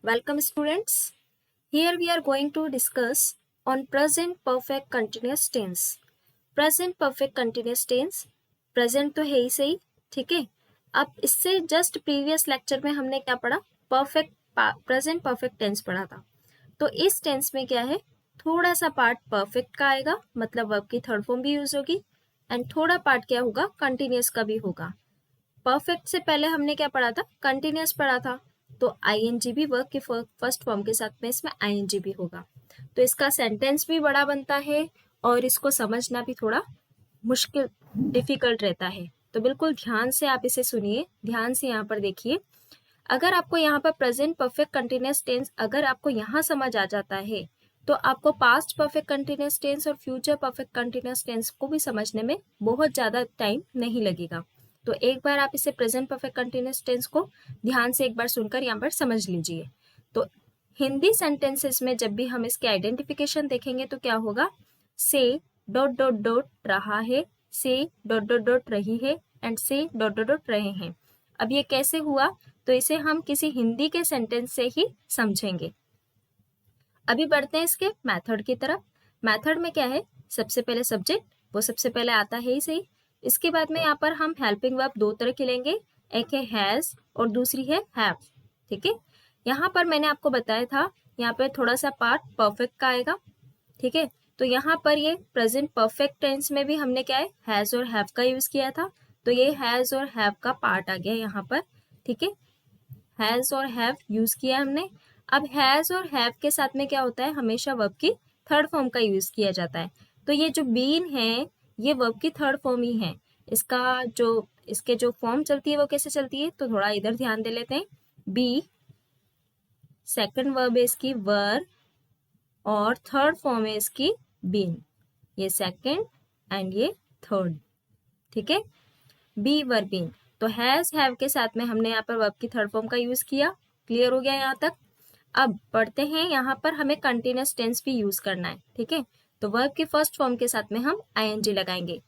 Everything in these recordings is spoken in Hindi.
Welcome students. Here we are going to discuss on present perfect continuous tense. Present perfect continuous tense, present तो है ही सही, ठीक है। अब इससे जस्ट प्रीवियस लेक्चर में हमने क्या पढ़ा, प्रेजेंट परफेक्ट टेंस पढ़ा था। तो इस टेंस में क्या है, थोड़ा सा पार्ट परफेक्ट का आएगा, मतलब वर्ब की थर्ड फॉर्म भी यूज होगी, एंड थोड़ा पार्ट क्या होगा, कंटिन्यूस का भी होगा। परफेक्ट से पहले हमने क्या पढ़ा था, कंटिन्यूस पढ़ा था। तो आईएनजी भी वर्ब के फर्स्ट फॉर्म के साथ में इसमें आईएनजी भी होगा। तो इसका सेंटेंस भी बड़ा बनता है और इसको समझना भी थोड़ा मुश्किल डिफिकल्ट रहता है। तो बिल्कुल ध्यान से आप इसे सुनिए, ध्यान से यहाँ पर देखिए। अगर आपको यहाँ पर प्रेजेंट परफेक्ट कंटिन्यूस टेंस अगर आपको यहाँ समझ आ जाता है तो आपको पास्ट परफेक्ट कंटिन्यूस टेंस और फ्यूचर परफेक्ट कंटिन्यूस टेंस को भी समझने में बहुत ज़्यादा टाइम नहीं लगेगा। तो एक बार आप इसे प्रेजेंट परफेक्ट कंटिन्यूस टेंस को ध्यान से एक बार सुनकर यहाँ पर समझ लीजिए। तो हिंदी सेंटेंसेस में जब भी हम इसके आइडेंटिफिकेशन देखेंगे तो क्या होगा, से डॉट डॉट डॉट रहा है, से डॉट डॉट डॉट रही है, एंड से डॉट डॉट डॉट रहे हैं। अब ये कैसे हुआ, तो इसे हम किसी हिंदी के सेंटेंस से ही समझेंगे। अभी बढ़ते हैं इसके मेथड की तरफ। मेथड में क्या है, सबसे पहले सब्जेक्ट, वो सबसे पहले आता है ही सही। इसके बाद में यहाँ पर हम हेल्पिंग वर्ब दो तरह के लेंगे, एक है हैज और दूसरी है हैव, ठीक है। यहाँ पर मैंने आपको बताया था, यहाँ पर थोड़ा सा पार्ट परफेक्ट का आएगा, ठीक है। तो यहाँ पर ये प्रेजेंट परफेक्ट टेंस में भी हमने क्या है, हैज और हैव का यूज किया था। तो ये हैज और हैव का पार्ट आ गया यहाँ पर, ठीक है। हैज और हैव यूज किया हमने। अब हैज और हैव के साथ में क्या होता है, हमेशा वर्ब की थर्ड फॉर्म का यूज किया जाता है। तो ये जो बीन है ये वर्ब की थर्ड फॉर्म ही है। इसके जो फॉर्म चलती है वो कैसे चलती है, तो थोड़ा इधर ध्यान दे लेते हैं। बी सेकंड वर्ब है इसकी वर, और थर्ड फॉर्म है इसकी बीन। ये सेकंड एंड ये थर्ड, ठीक है। Be were been. तो हैज हैव के साथ में हमने यहाँ पर वर्ब की थर्ड फॉर्म का यूज किया। क्लियर हो गया यहाँ तक। अब बढ़ते हैं, यहाँ पर हमें कंटिन्यूस टेंस भी यूज करना है, ठीक है। तो वर्ब की फर्स्ट फॉर्म के साथ में हम आईएनजी लगाएंगे।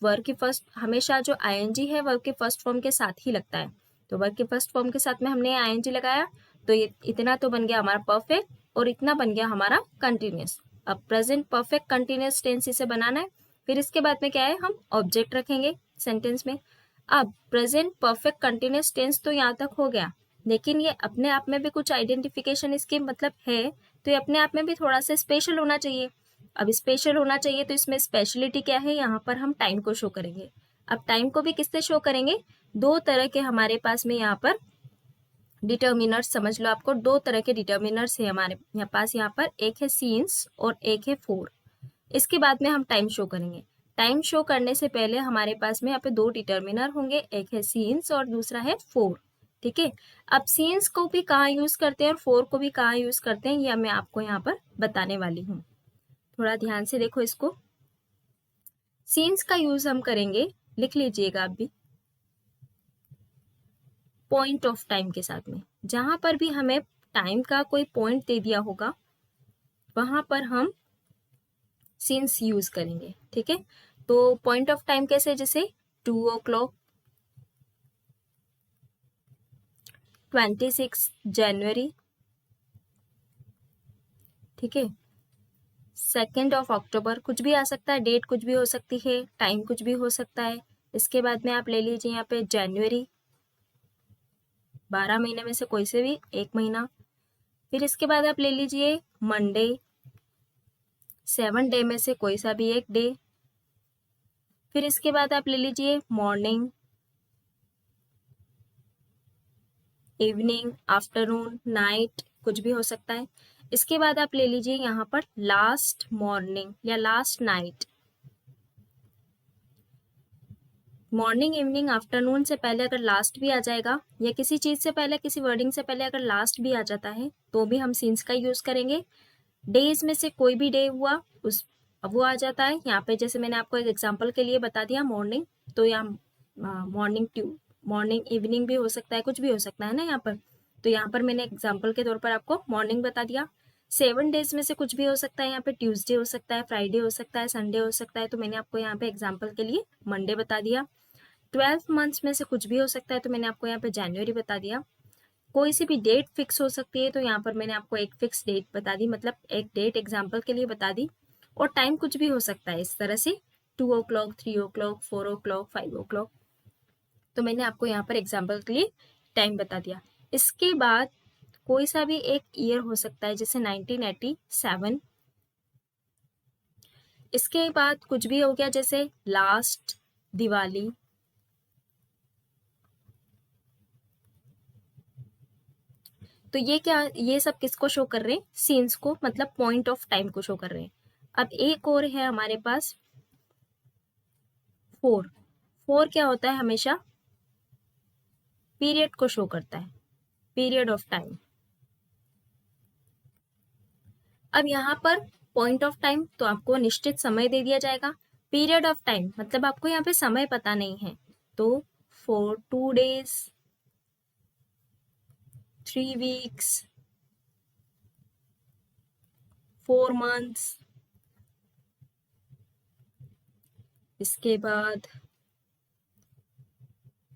वर्ब की फर्स्ट, हमेशा जो आईएनजी है वर्ब के फर्स्ट फॉर्म के साथ ही लगता है। तो वर्ब के फर्स्ट फॉर्म के साथ में हमने आईएनजी लगाया, तो ये इतना तो बन गया हमारा परफेक्ट और इतना बन गया हमारा कंटिन्यूस। अब प्रेजेंट परफेक्ट कंटिन्यूस टेंस इसे बनाना है। फिर इसके बाद में क्या है, हम ऑब्जेक्ट रखेंगे सेंटेंस में। अब प्रेजेंट परफेक्ट कंटिन्यूस टेंस तो यहाँ तक हो गया, लेकिन ये अपने आप में भी कुछ आइडेंटिफिकेशन इसके मतलब है, तो ये अपने आप में भी थोड़ा सा स्पेशल होना चाहिए। अब स्पेशल होना चाहिए तो इसमें स्पेशलिटी क्या है, यहाँ पर हम टाइम को शो करेंगे। अब टाइम को भी किससे शो करेंगे, दो तरह के हमारे पास में यहाँ पर डिटर्मिनर्स, समझ लो आपको दो तरह के डिटर्मिनर्स है हमारे पास। यहाँ पर एक है सीन्स और एक है फोर। इसके बाद में हम टाइम शो करेंगे। टाइम शो करने से पहले हमारे पास में यहाँ पे दो डिटर्मिनर होंगे, एक है सीन्स और दूसरा है फोर, ठीक है। अब सीन्स को भी कहाँ यूज करते हैं और फोर को भी कहाँ यूज करते हैं, यह मैं आपको यहाँ पर बताने वाली हूँ। थोड़ा ध्यान से देखो इसको। सीन्स का यूज हम करेंगे, लिख लीजिएगा आप भी, पॉइंट ऑफ टाइम के साथ में। जहां पर भी हमें टाइम का कोई पॉइंट दे दिया होगा वहां पर हम सीन्स यूज करेंगे, ठीक है। तो पॉइंट ऑफ टाइम कैसे, जैसे 2 o'clock, 26 जनवरी, ठीक है। 2 अक्टूबर, कुछ भी आ सकता है, डेट कुछ भी हो सकती है, टाइम कुछ भी हो सकता है। इसके बाद में आप ले लीजिए यहाँ पे जनवरी, 12 महीने में से कोई से भी एक महीना। फिर इसके बाद आप ले लीजिए मंडे, 7 डे में से कोई सा भी एक डे। फिर इसके बाद आप ले लीजिए मॉर्निंग, इवनिंग, आफ्टरनून, नाइट, कुछ भी हो सकता है। इसके बाद आप ले लीजिए यहाँ पर लास्ट मॉर्निंग या last night. Morning, evening, afternoon से पहले अगर लास्ट भी आ जाएगा, या किसी चीज से पहले, किसी वर्डिंग से पहले अगर लास्ट भी आ जाता है, तो भी हम सीन्स का यूज करेंगे। डेज में से कोई भी डे हुआ उस, अब वो आ जाता है यहाँ पे। जैसे मैंने आपको एक एग्जांपल के लिए बता दिया मॉर्निंग, तो यहाँ मॉर्निंग इवनिंग भी हो सकता है, कुछ भी हो सकता है ना यहाँ पर। तो यहाँ पर मैंने एग्जाम्पल के तौर पर आपको मॉर्निंग बता दिया। 7 डेज में से कुछ भी हो सकता है, यहाँ पे ट्यूसडे हो सकता है, फ्राइडे हो सकता है, संडे हो सकता है, तो मैंने आपको यहाँ पे एग्जाम्पल के लिए मंडे बता दिया। 12 मंथ्स में से कुछ भी हो सकता है, तो मैंने आपको यहाँ पे जनवरी बता दिया। कोई सी भी डेट फिक्स हो सकती है, तो यहाँ पर मैंने आपको एक फिक्स डेट बता दी, मतलब एक डेट एग्जाम्पल के लिए बता दी। और टाइम कुछ भी हो सकता है इस तरह से, 2 o'clock, 3 o'clock, 4 o'clock, 5 o'clock। तो मैंने आपको यहाँ पर एग्जाम्पल के लिए टाइम बता दिया। इसके बाद कोई सा भी एक ईयर हो सकता है, जैसे 1987। इसके बाद कुछ भी हो गया, जैसे लास्ट दिवाली। तो ये क्या, ये सब किसको शो कर रहे हैं? सीन्स को, मतलब पॉइंट ऑफ टाइम को शो कर रहे हैं। अब एक और है हमारे पास 4। 4 क्या होता है? हमेशा पीरियड को शो करता है, पीरियड ऑफ टाइम। अब यहाँ पर पॉइंट ऑफ टाइम तो आपको निश्चित समय दे दिया जाएगा। पीरियड ऑफ टाइम मतलब आपको यहाँ पे समय पता नहीं है, तो फॉर 2 days, 3 weeks, 4 months, इसके बाद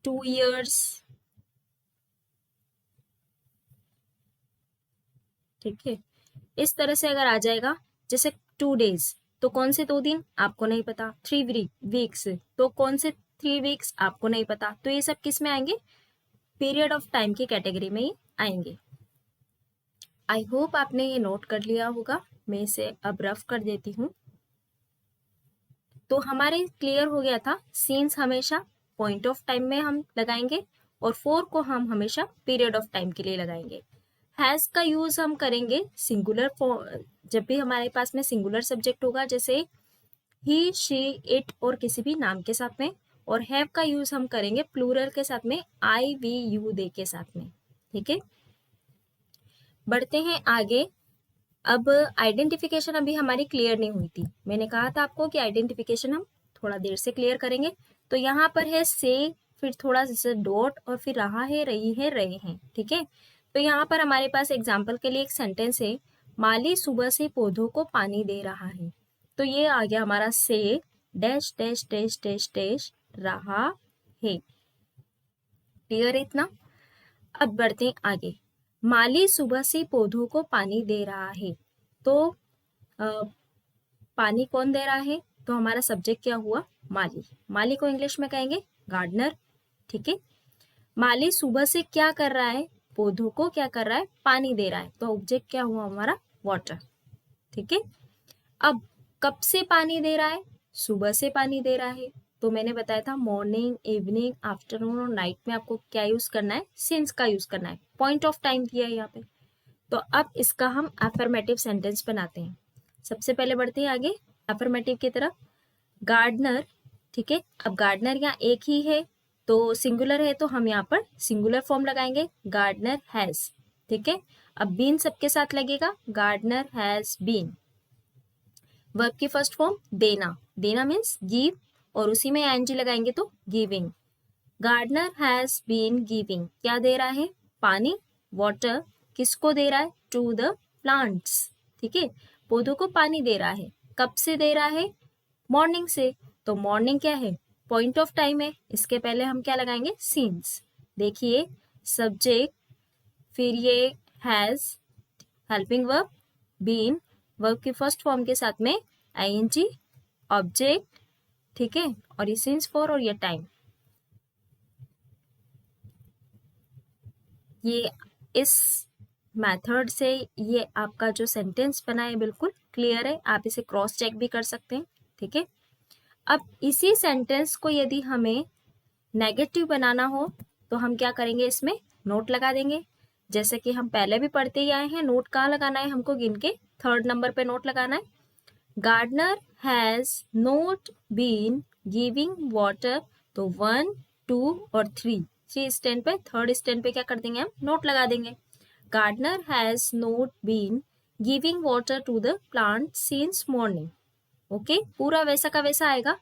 2 years। ठीक है, इस तरह से अगर आ जाएगा, जैसे 2 days तो कौन से 2 दिन आपको नहीं पता, 3 weeks तो कौन से 3 weeks आपको नहीं पता। तो ये सब किस में आएंगे? पीरियड ऑफ टाइम की कैटेगरी में ही आएंगे। आई होप आपने ये नोट कर लिया होगा। मैं इसे अब रफ कर देती हूँ। तो हमारे क्लियर हो गया था, सीन्स हमेशा पॉइंट ऑफ टाइम में हम लगाएंगे और 4 को हम हमेशा पीरियड ऑफ टाइम के लिए लगाएंगे। हैज का यूज हम करेंगे सिंगुलर, जब भी हमारे पास में सिंगुलर सब्जेक्ट होगा, जैसे ही, शी, इट और किसी भी नाम के साथ में। और हैव का यूज हम करेंगे प्लूरल के साथ में, आई, वी, यू, दे के साथ में। ठीक है, बढ़ते हैं आगे। अब आइडेंटिफिकेशन अभी हमारी क्लियर नहीं हुई थी। मैंने कहा था आपको कि आइडेंटिफिकेशन हम थोड़ा देर से क्लियर करेंगे। तो यहाँ पर है से, फिर थोड़ा सा डॉट और फिर रहा है, रही है, रहे हैं। ठीक है, तो यहाँ पर हमारे पास एग्जाम्पल के लिए एक सेंटेंस है, माली सुबह से पौधों को पानी दे रहा है। तो ये आ गया हमारा से dash dash dash dash dash रहा है। क्लियर है इतना? अब बढ़ते हैं आगे। माली सुबह से पौधों को पानी दे रहा है। तो पानी कौन दे रहा है? तो हमारा सब्जेक्ट क्या हुआ? माली। माली को इंग्लिश में कहेंगे गार्डनर। ठीक है, माली सुबह से क्या कर रहा है? पौधों को क्या कर रहा है? पानी दे रहा है। तो ऑब्जेक्ट क्या हुआ हमारा? वाटर। ठीक है, अब कब से पानी दे रहा है? सुबह से पानी दे रहा है। तो मैंने बताया था मॉर्निंग, इवनिंग, आफ्टरनून और नाइट में आपको क्या यूज करना है? सिंस का यूज करना है। पॉइंट ऑफ टाइम दिया है यहाँ पे। तो अब इसका हम अफर्मेटिव सेंटेंस बनाते हैं। सबसे पहले बढ़ते हैं आगे अफर्मेटिव की तरफ। गार्डनर। ठीक है, अब गार्डनर यहाँ एक ही है, तो सिंगुलर है, तो हम यहाँ पर सिंगुलर फॉर्म लगाएंगे, गार्डनर हैज। ठीक है, अब बीन सबके साथ लगेगा, गार्डनर हैज बीन। वर्ब की फर्स्ट फॉर्म देना, देना मीन्स गिव, और उसी में एनजी लगाएंगे तो giving. Gardener has been giving, क्या दे रहा है? पानी, वाटर। किसको दे रहा है? To the plants. ठीक है, पौधों को पानी दे रहा है। कब से दे रहा है? मॉर्निंग से। तो मॉर्निंग क्या है? पॉइंट ऑफ टाइम है। इसके पहले हम क्या लगाएंगे? सीन्स। देखिए, सब्जेक्ट, फिर ये has, helping verb, been, verb की फर्स्ट फॉर्म के साथ में आईएनजी, ऑब्जेक्ट। ठीक है, और ये सिंस फॉर और ये टाइम। ये इस मेथड से ये आपका जो सेंटेंस बना है बिल्कुल क्लियर है। आप इसे क्रॉस चेक भी कर सकते हैं। ठीक है, अब इसी सेंटेंस को यदि हमें नेगेटिव बनाना हो तो हम क्या करेंगे? इसमें नोट लगा देंगे। जैसे कि हम पहले भी पढ़ते ही आए हैं, नोट कहाँ लगाना है हमको? गिन के 3rd नंबर पे नोट लगाना है। Gardener has not been giving water. तो 1, 2 और 3 स्टैंड पे, 3rd स्टैंड पे क्या कर देंगे? हम नोट लगा देंगे। Gardener has not been giving water to the plant since morning. Okay, पूरा वैसा का वैसा आएगा।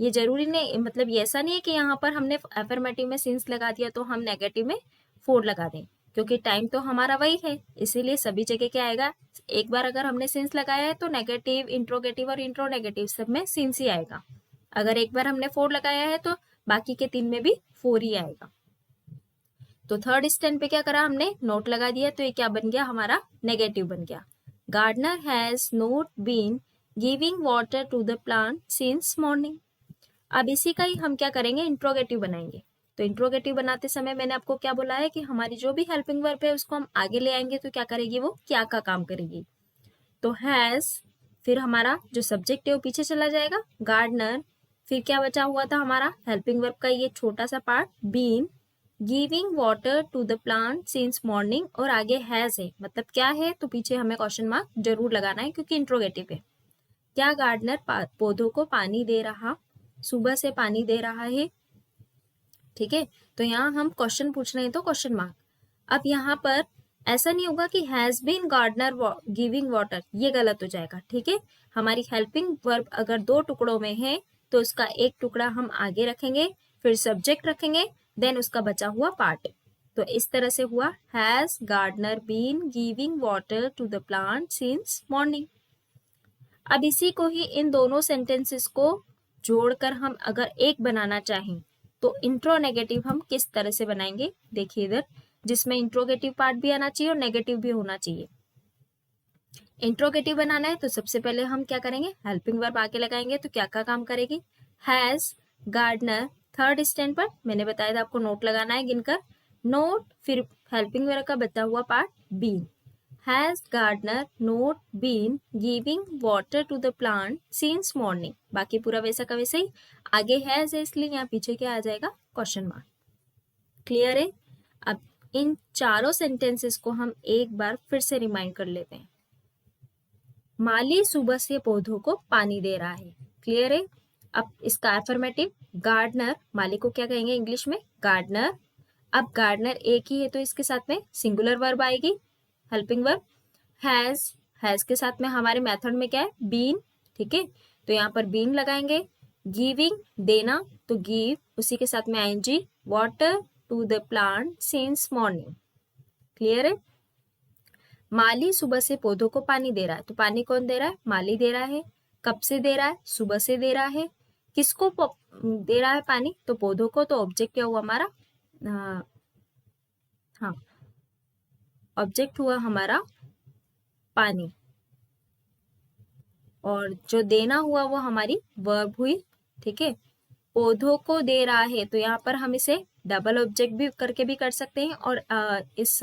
ये जरूरी नहीं, मतलब ये ऐसा नहीं है कि यहाँ पर हमने अफर्मेटिव में सिंस लगा दिया तो हम नेगेटिव में 4 लगा दें, क्योंकि टाइम तो हमारा वही है, इसीलिए सभी जगह क्या आएगा? एक बार अगर हमने सिंस लगाया है तो नेगेटिव, इंट्रोगेटिव और इंट्रोनेगेटिव सब में सिंस ही आएगा। अगर एक बार हमने 4 लगाया है तो बाकी के 3 में भी 4 ही आएगा। तो थर्ड स्टैंड पे क्या करा हमने, नोट लगा दिया, तो ये क्या बन गया हमारा, नेगेटिव बन गया। Gardener has not been giving water to the plant since morning. अब इसी का ही हम क्या करेंगे, इंट्रोगेटिव बनाएंगे। तो इंट्रोगेटिव बनाते समय मैंने आपको क्या बोला है कि हमारी जो भी हेल्पिंग वर्ब है उसको हम आगे ले आएंगे, तो क्या करेगी, वो क्या का काम करेगी। तो हैज, फिर हमारा जो सब्जेक्ट है वो पीछे चला जाएगा, गार्डनर, फिर क्या बचा हुआ था हमारा हेल्पिंग वर्ब का ये छोटा सा part, been giving water to the plant since morning, और आगे हैज है, मतलब क्या है, तो पीछे हमें क्वेश्चन मार्क जरूर लगाना है क्योंकि इंट्रोगेटिव है। क्या गार्डनर पौधों को पानी दे रहा, सुबह से पानी दे रहा है, ठीक है। तो यहाँ हम क्वेश्चन पूछ रहे हैं तो क्वेश्चन मार्क। अब यहाँ पर ऐसा नहीं होगा कि has been gardener giving water, ये गलत हो जाएगा, ठीक है। हमारी हेल्पिंग वर्ब अगर दो टुकड़ों में है तो उसका एक टुकड़ा हम आगे रखेंगे, फिर सब्जेक्ट रखेंगे, देन उसका बचा हुआ पार्ट। तो इस तरह से हुआ, has gardener been giving water to the plant since morning. अब इसी को ही इन दोनों सेंटेंसेस को जोड़कर हम अगर एक बनाना चाहें तो इंट्रो नेगेटिव हम किस तरह से बनाएंगे, देखिए इधर, जिसमें इंट्रोगेटिव पार्ट भी आना चाहिए और नेगेटिव भी होना चाहिए। इंट्रोगेटिव बनाना है तो सबसे पहले हम क्या करेंगे, हेल्पिंग वर्ब आके लगाएंगे, तो क्या का काम करेगी, हैज गार्डनर, थर्ड स्टैंड पर मैंने बताया था आपको नोट लगाना है गिनकर, नोट, फिर हेल्पिंग वर्ब का बचा हुआ part been, has gardener not been giving water to the plant since morning, बाकी पूरा वैसा का वैसे ही, आगे हैज है इसलिए यहाँ पीछे क्या आ जाएगा, क्वेश्चन मार्क। क्लियर है। अब इन चारों सेंटेंसेस को हम एक बार फिर से रिमाइंड कर लेते हैं। माली सुबह से पौधों को पानी दे रहा है, क्लियर है। अब इसका एफर्मेटिव, गार्डनर, माली को क्या कहेंगे इंग्लिश में, गार्डनर। अब गार्डनर एक ही है तो इसके साथ में सिंगुलर वर्ब आएगी, हेल्पिंग वर्ब। हैज के साथ में हमारे मेथड में क्या है, बीन, ठीक है। तो यहाँ पर बीन लगाएंगे, गिविंग देना, तो गिव, उसी के साथ में ING, water to the plant since morning, clear है। माली सुबह से पौधों को पानी दे रहा है, तो पानी कौन दे रहा है, माली दे रहा है। कब से दे रहा है, सुबह से दे रहा है। किसको दे रहा है पानी, तो पौधों को। तो ऑब्जेक्ट क्या हुआ हमारा, हाँ, ऑब्जेक्ट हुआ हमारा पानी, और जो देना हुआ वो हमारी वर्ब हुई, ठीक है। पौधों को दे रहा है, तो यहाँ पर हम इसे डबल ऑब्जेक्ट भी करके भी कर सकते हैं, और इस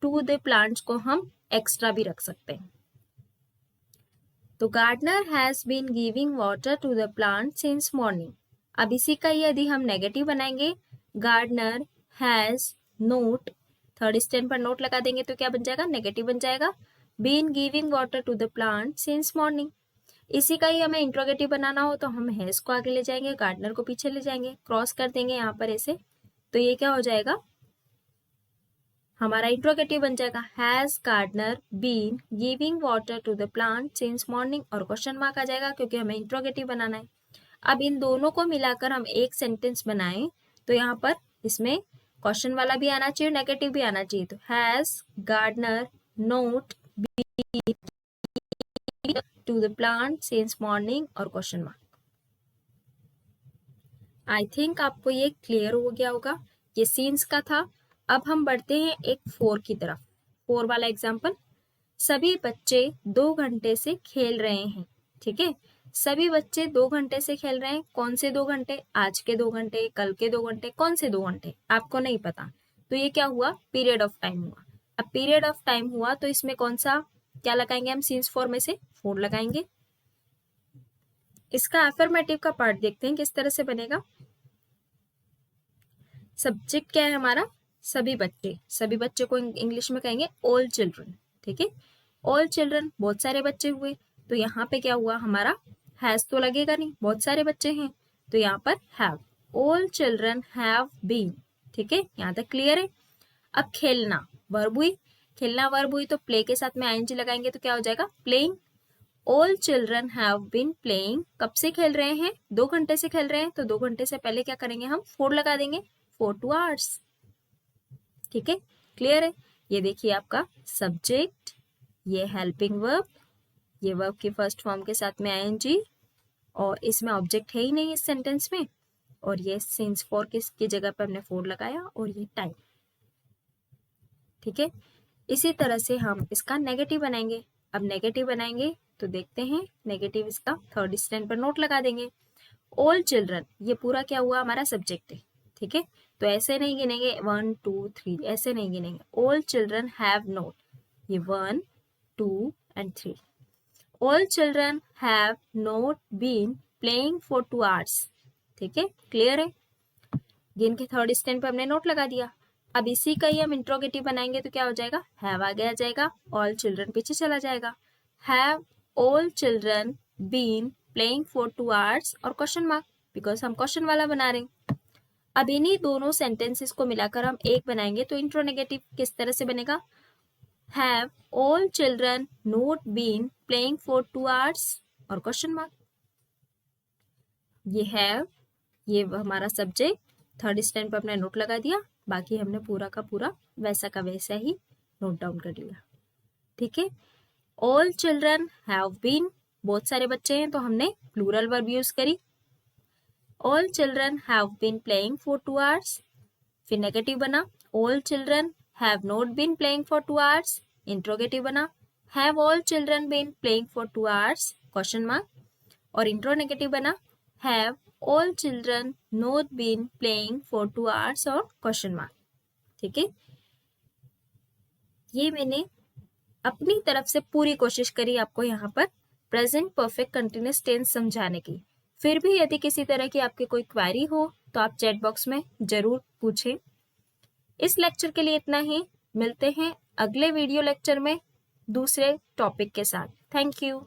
टू द प्लांट्स को हम एक्स्ट्रा भी रख सकते हैं। तो gardener has been giving water to the plant since morning. अब इसी का यदि हम नेगेटिव बनाएंगे, gardener has not, third stand पर नोट लगा देंगे तो क्या बन जाएगा, नेगेटिव बन जाएगा, been giving water to the plant since morning. इसी का ही हमें इंट्रोगेटिव बनाना हो तो हम हैज को आगे ले जाएंगे, गार्डनर को पीछे ले जाएंगे, क्रॉस कर देंगे यहाँ पर ऐसे, तो ये क्या हो जाएगा, हमारा इंट्रोगेटिव बन जाएगा, has gardener been giving water to the plant since morning, और क्वेश्चन मार्क आ जाएगा क्योंकि हमें इंट्रोगेटिव बनाना है। अब इन दोनों को मिलाकर हम एक सेंटेंस बनाएं तो यहाँ पर इसमें क्वेश्चन वाला भी आना चाहिए, नेगेटिव भी आना चाहिए। तो has gardener not been to the plant since morning, और क्वेश्चन मार्क। आई थिंक आपको ये क्लियर हो गया होगा, ये सीन्स का था। अब हम बढ़ते हैं एक 4 की तरफ। 4 वाला एग्जाम्पल, सभी बच्चे 2 घंटे से खेल रहे हैं, ठीक है। सभी बच्चे 2 घंटे से खेल रहे हैं, कौन से 2 घंटे, आज के 2 घंटे, कल के 2 घंटे, कौन से 2 घंटे आपको नहीं पता, तो ये क्या हुआ, पीरियड ऑफ टाइम हुआ। अब पीरियड ऑफ टाइम हुआ तो इसमें कौन सा क्या लगाएंगे हम, सीन्स 4 में से 4 लगाएंगे। इसका एफर्मेटिव का पार्ट देखते हैं किस तरह से बनेगा। सब्जेक्ट क्या है हमारा, सभी बच्चे, सभी बच्चे को इंग्लिश में कहेंगे ऑल चिल्ड्रन, ठीक है। ऑल चिल्ड्रन, बहुत सारे बच्चे हुए, तो यहाँ पे क्या हुआ हमारा, हैज तो लगेगा नहीं, बहुत सारे बच्चे हैं, तो यहाँ पर have, all children have been, ठीक है, यहाँ तक क्लियर है। अब खेलना वर्ब हुई, खेलना वर्ब हुई तो प्ले के साथ में आईएनजी लगाएंगे तो क्या हो जाएगा, playing. All children have been playing, कब से खेल रहे हैं, 2 घंटे से खेल रहे हैं, तो 2 घंटे से पहले क्या करेंगे हम, 4 लगा देंगे, 4 2 hours, ठीक है, क्लियर है। ये देखिए आपका सब्जेक्ट, ये हेल्पिंग वर्ब, ये वर्ब की फर्स्ट फॉर्म के साथ में आईएनजी, और इसमें ऑब्जेक्ट है ही नहीं इस सेंटेंस में, और ये सिंस 4 की जगह पर हमने 4 लगाया, और ये टाइम, ठीक है। इसी तरह से हम इसका नेगेटिव बनाएंगे। अब नेगेटिव बनाएंगे तो देखते हैं, नेगेटिव इसका थर्ड स्टैंड पर नोट लगा देंगे। ऑल चिल्ड्रन, ये पूरा क्या हुआ, हमारा सब्जेक्ट है, ठीक है। तो ऐसे नहीं गिनेंगे 1 2 3, ऐसे नहीं गिनेंगे। ऑल चिल्ड्रन हैव नोट, ये 1 2 and 3। All children have not been playing for 2 hours, ठीक है, क्लियर है। गिन के थर्ड स्टैंड पे हमने नोट लगा दिया। अब इसी का ही हम इंट्रोगेटिव बनाएंगे तो क्या हो जाएगा, हैव आगे आ जाएगा, ऑल चिल्ड्रन पीछे चला जाएगा। Have all children been playing for 2 hours और क्वेश्चन मार्क, बिकॉज हम क्वेश्चन वाला बना रहे हैं। अब इन्हीं दोनों सेंटेंसेस को मिलाकर हम एक बनाएंगे तो इंट्रोनेगेटिव किस तरह से बनेगा, have all children not been playing for 2 hours और क्वेश्चन मार्क। ये हैव, ये हमारा सब्जेक्ट, थर्ड स्टैंड पर अपने नोट लगा दिया, बाकी हमने पूरा का पूरा वैसा का वैसा ही नोट डाउन कर लिया, ठीक है। ऑल चिल्ड्रन हैव बीन, बहुत सारे बच्चे हैं तो हमने प्लूरल वर्ब यूज करी। All children have been playing for 2 hours, फिर नेगेटिव बना, all children have not been playing for 2 hours, interrogative बना, have all children been playing for 2 hours, question mark, और इंट्रोनेगेटिव बना, have all children not been playing for 2 hours और क्वेश्चन मार्क, ठीक है। ये मैंने अपनी तरफ से पूरी कोशिश करी आपको यहाँ पर प्रेजेंट परफेक्ट कंटिन्यूअस टेंस समझाने की। फिर भी यदि किसी तरह की आपकी कोई क्वेरी हो तो आप चैट बॉक्स में जरूर पूछें। इस लेक्चर के लिए इतना ही, मिलते हैं अगले वीडियो लेक्चर में दूसरे टॉपिक के साथ। Thank you.